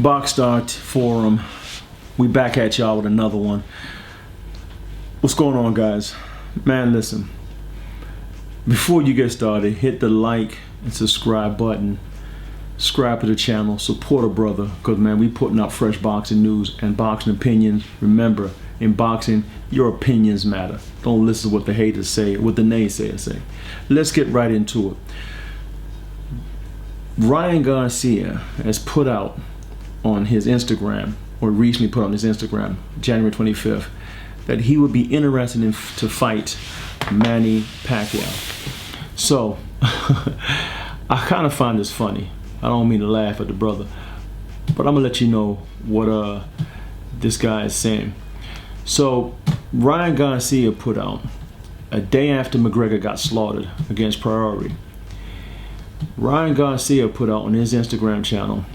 Boxstar Forum, we back at y'all with another one. What's going on, guys? Man, listen, before you get started, hit the like and subscribe button, subscribe to the channel, support a brother, because man, we putting out fresh boxing news and boxing opinions. Remember, in boxing, your opinions matter. Don't listen to what the haters say, what the naysayers say. Let's get right into it. Ryan Garcia has put out on his Instagram, or recently put on his Instagram, January 25th, that he would be interested in to fight Manny Pacquiao. So, I kind of find this funny. I don't mean to laugh at the brother, but I'm gonna let you know what this guy is saying. So, Ryan Garcia put out, a day after McGregor got slaughtered against Priori, Ryan Garcia put out on his Instagram channel,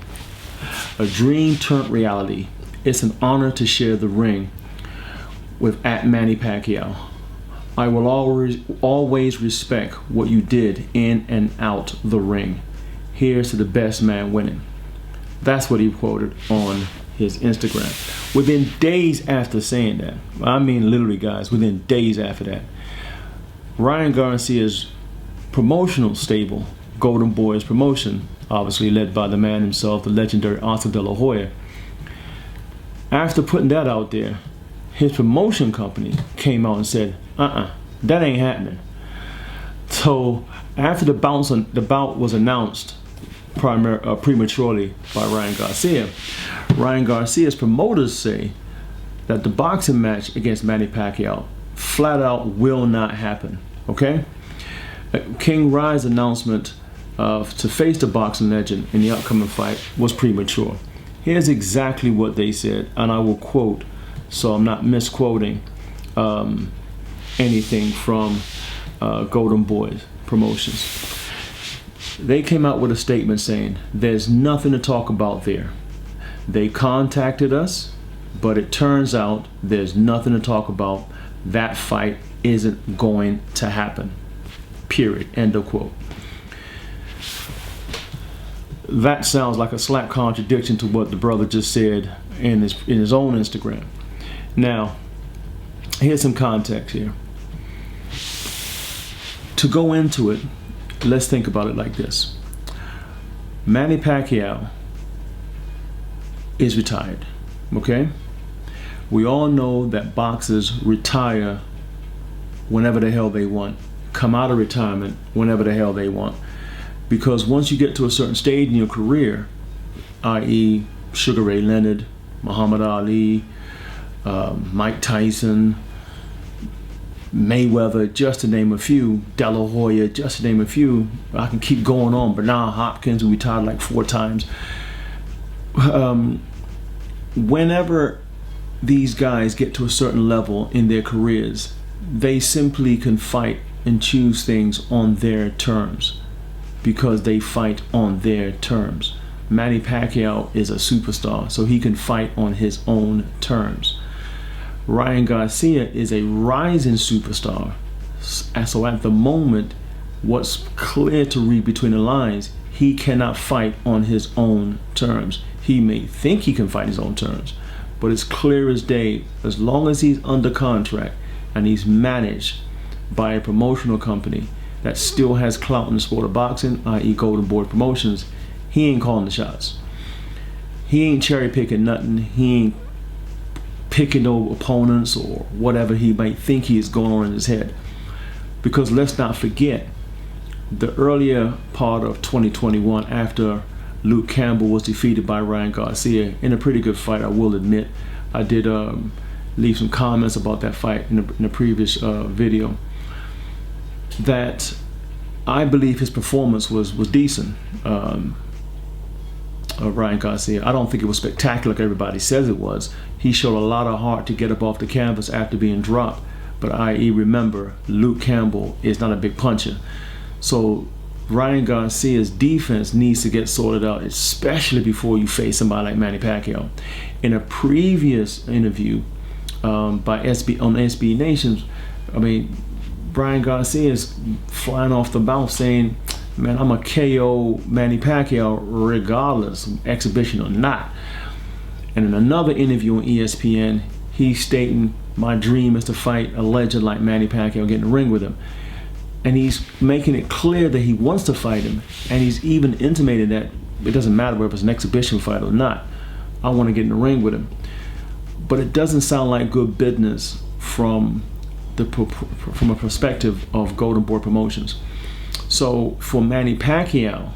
"A dream turned reality. It's an honor to share the ring with Manny Pacquiao. I will always respect what you did in and out the ring. Here's to the best man winning." That's what he quoted on his Instagram. Within days after saying that, I mean literally, guys, within days after that, Ryan Garcia's promotional stable, Golden Boys Promotion, obviously led by the man himself, the legendary Oscar De La Hoya, after putting that out there, his promotion company came out and said, that ain't happening. So after the bout was announced prematurely by Ryan Garcia's promoters say that the boxing match against Manny Pacquiao flat out will not happen. Okay? King Rye's announcement to face the boxing legend in the upcoming fight was premature. Here's exactly what they said, and I will quote, so I'm not misquoting anything from Golden Boys Promotions. They came out with a statement saying, "There's nothing to talk about there. They contacted us, but it turns out there's nothing to talk about. That fight isn't going to happen. Period." End of quote. That sounds like a slap contradiction to what the brother just said in his own Instagram. Now, here's some context here. To go into it, let's think about it like this. Manny Pacquiao is retired, okay? We all know that boxers retire whenever the hell they want, come out of retirement whenever the hell they want. Because once you get to a certain stage in your career, i.e. Sugar Ray Leonard, Muhammad Ali, Mike Tyson, Mayweather, just to name a few, De La Hoya, just to name a few, I can keep going on, Bernard Hopkins, who retired like 4 times. Whenever these guys get to a certain level in their careers, they simply can fight and choose things on their terms, because they fight on their terms. Manny Pacquiao is a superstar, so he can fight on his own terms. Ryan Garcia is a rising superstar, so at the moment, what's clear to read between the lines, he cannot fight on his own terms. He may think he can fight on his own terms, but it's clear as day, as long as he's under contract and he's managed by a promotional company that still has clout in the sport of boxing, i.e. Golden Boy Promotions, he ain't calling the shots. He ain't cherry picking nothing. He ain't picking no opponents or whatever he might think he is going on in his head. Because let's not forget, the earlier part of 2021, after Luke Campbell was defeated by Ryan Garcia in a pretty good fight, I will admit. I did leave some comments about that fight in the previous video. That I believe his performance was decent. Ryan Garcia, I don't think it was spectacular like everybody says it was. He showed a lot of heart to get up off the canvas after being dropped, but i.e. remember, Luke Campbell is not a big puncher. So Ryan Garcia's defense needs to get sorted out, especially before you face somebody like Manny Pacquiao. In a previous interview on SB Nations, I mean, Ryan Garcia is flying off the mouth saying man, I'm a KO Manny Pacquiao regardless, exhibition or not. And in another interview on ESPN, he's stating, my dream is to fight a legend like Manny Pacquiao, get in the ring with him. And he's making it clear that he wants to fight him. And he's even intimated that it doesn't matter whether it's an exhibition fight or not. I want to get in the ring with him. But it doesn't sound like good business from a perspective of Golden Boy Promotions. So for Manny Pacquiao,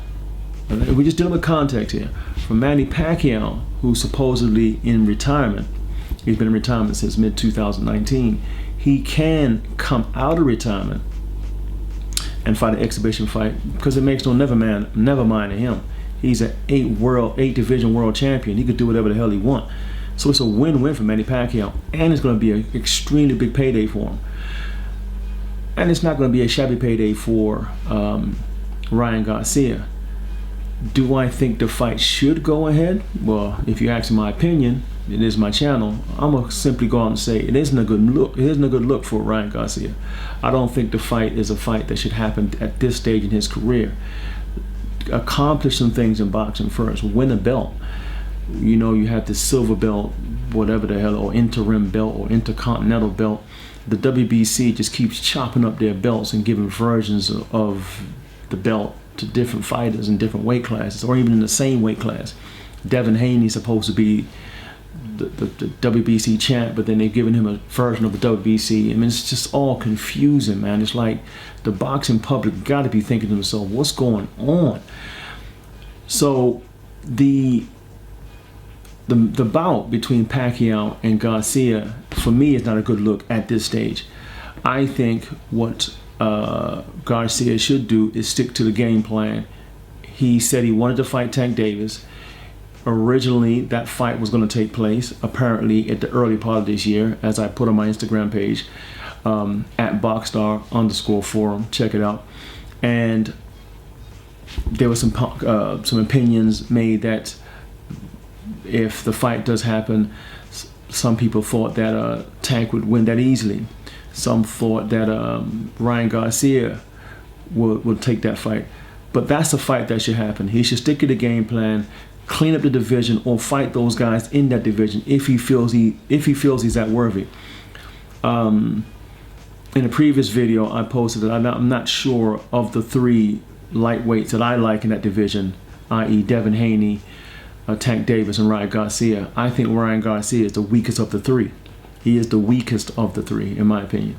we're just dealing with context here. For Manny Pacquiao, who's supposedly in retirement, he's been in retirement since mid-2019, he can come out of retirement and fight an exhibition fight because it makes never mind to him. He's an 8 division world champion. He could do whatever the hell he wants. So it's a win-win for Manny Pacquiao, and it's going to be an extremely big payday for him. And it's not going to be a shabby payday for Ryan Garcia. Do I think the fight should go ahead? Well, if you ask my opinion, it is my channel. I'm gonna simply go out and say it isn't a good look. It isn't a good look for Ryan Garcia. I don't think the fight is a fight that should happen at this stage in his career. Accomplish some things in boxing first. Win a belt. You know, you have the silver belt, whatever the hell, or interim belt or intercontinental belt. The WBC just keeps chopping up their belts and giving versions of the belt to different fighters in different weight classes, or even in the same weight class. Devin Haney's supposed to be the WBC champ, but then they've given him a version of the WBC. I mean, it's just all confusing, man. It's like the boxing public got to be thinking to themselves, what's going on? So the bout between Pacquiao and Garcia, for me, is not a good look at this stage. I think what Garcia should do is stick to the game plan. He said he wanted to fight Tank Davis. Originally, that fight was going to take place apparently at the early part of this year, as I put on my Instagram page at Boxstar Forum. Check it out. And there was some opinions made that if the fight does happen, some people thought that Tank would win that easily. Some thought that Ryan Garcia would take that fight. But that's a fight that should happen. He should stick to the game plan, clean up the division, or fight those guys in that division if he feels he's that worthy. In a previous video, I posted that I'm not sure of the 3 lightweights that I like in that division, i.e. Devin Haney, Tank Davis, and Ryan Garcia. I think Ryan Garcia is the weakest of the 3. He is the weakest of the 3, in my opinion.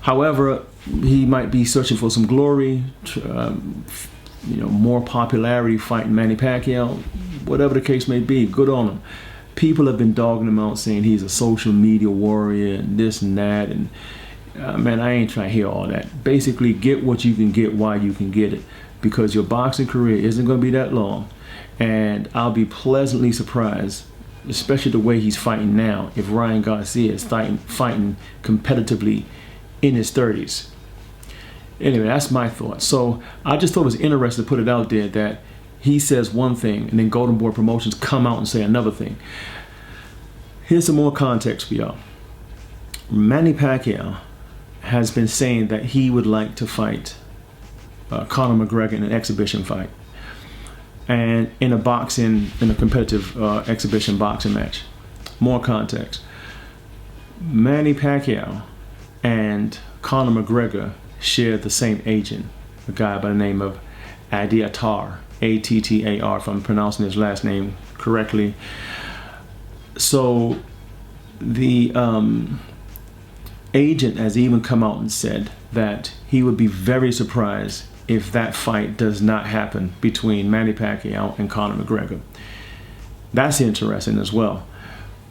However, he might be searching for some glory, more popularity fighting Manny Pacquiao. Whatever the case may be, good on him. People have been dogging him out, saying he's a social media warrior and this and that. And man, I ain't trying to hear all that. Basically, get what you can get while you can get it, because your boxing career isn't going to be that long. And I'll be pleasantly surprised, especially the way he's fighting now, if Ryan Garcia is fighting competitively in his 30s. Anyway, that's my thought. So I just thought it was interesting to put it out there that he says one thing and then Golden Boy Promotions come out and say another thing. Here's some more context for y'all. Manny Pacquiao has been saying that he would like to fight Conor McGregor in an exhibition fight, and in a competitive exhibition boxing match. More context. Manny Pacquiao and Conor McGregor share the same agent, a guy by the name of Adi Attar, A-T-T-A-R, if I'm pronouncing his last name correctly. So the agent has even come out and said that he would be very surprised if that fight does not happen between Manny Pacquiao and Conor McGregor. That's interesting as well.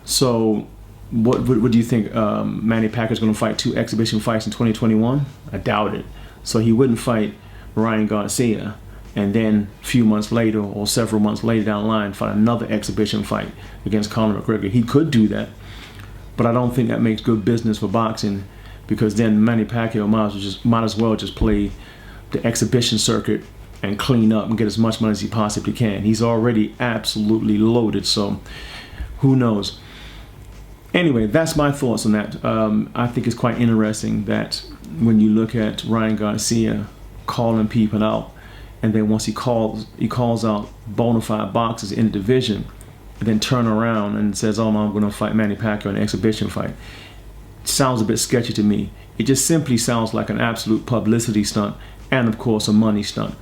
So what do you think? Manny Pacquiao's going to fight 2 exhibition fights in 2021? I doubt it. So he wouldn't fight Ryan Garcia and then a few months later or several months later down the line fight another exhibition fight against Conor McGregor. He could do that, but I don't think that makes good business for boxing, because then Manny Pacquiao might as well just play the exhibition circuit and clean up and get as much money as he possibly can. He's already absolutely loaded, so who knows. Anyway, that's my thoughts on that. I think it's quite interesting that when you look at Ryan Garcia calling people out, and then once he calls out bona fide boxers in the division, and then turn around and says, "Oh, I'm going to fight Manny Pacquiao in an exhibition fight." It sounds a bit sketchy to me. It just simply sounds like an absolute publicity stunt, and of course a money stunt.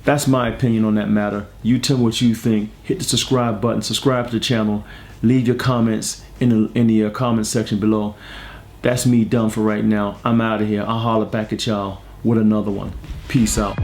That's my opinion on that matter. You tell me what you think. Hit the subscribe button, subscribe to the channel, leave your comments in the comment section below. That's me done for right now. I'm out of here. I'll holler back at y'all with another one. Peace out.